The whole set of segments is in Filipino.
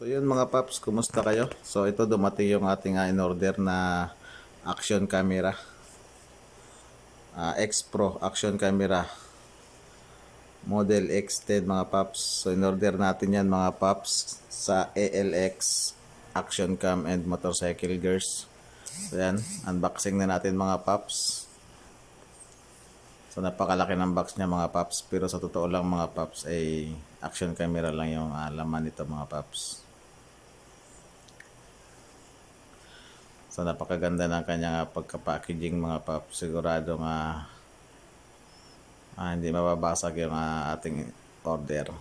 So yun mga paps, kumusta kayo? So ito dumating yung ating in-order na action camera. X Pro action camera. Model X10 mga paps. So in-order natin yan mga paps sa ALX Action Cam and Motorcycle Gears. So yan, unboxing na natin mga paps. So napakalaki ng box niya mga paps. Pero sa totoo lang mga paps ay action camera lang yung laman nito mga paps. So napakaganda ng kanyang pagka-packaging mga paps. Sigurado nga hindi mababasag yung ating order.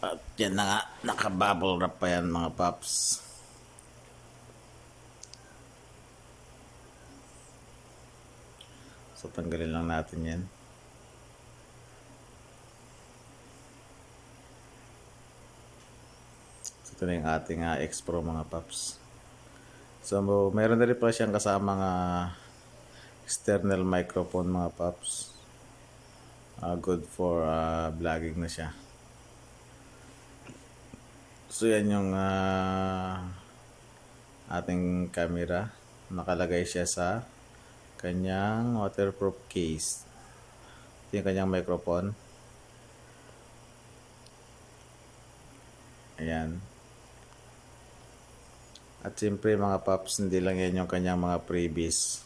At yan na nga, naka-bubble wrap pa yan mga paps. So tanggalin lang natin yan. So ito na yung ating X Pro mga paps. So mayroon na rin pa siyang kasamang external microphone mga paps. Good for vlogging na siya. So yan yung ating camera. Nakalagay siya sa kanyang waterproof case. Ito yung kanyang microphone. Ayan. At siyempre mga paps, hindi lang yan yung kanyang mga freebies.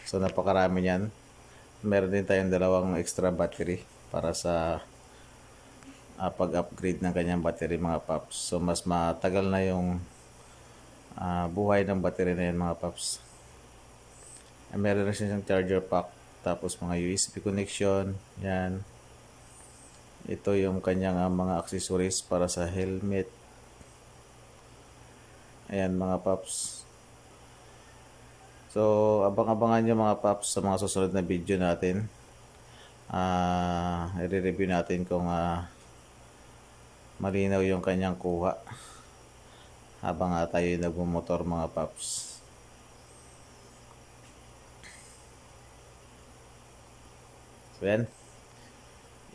So napakarami yan. Meron din tayong dalawang extra battery para sa pag-upgrade ng kanyang battery mga paps. So mas matagal na yung buhay ng battery na yan mga paps. Meron na siyang charger pack, tapos mga USB connection, yan. Ito yung kanyang mga accessories para sa helmet. Ayan mga paps. So abang-abangan nyo mga paps sa mga susunod na video natin. I-review natin kung malinaw yung kanyang kuha habang tayo nagmumotor mga paps. So yan.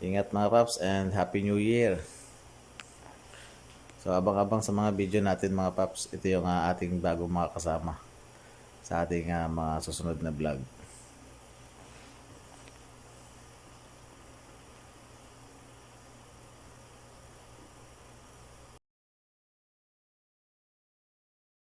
Ingat mga paps and Happy New Year. So abang-abang sa mga video natin mga paps. Ito yung ating bagong mga kasama sa ating mga susunod na vlog.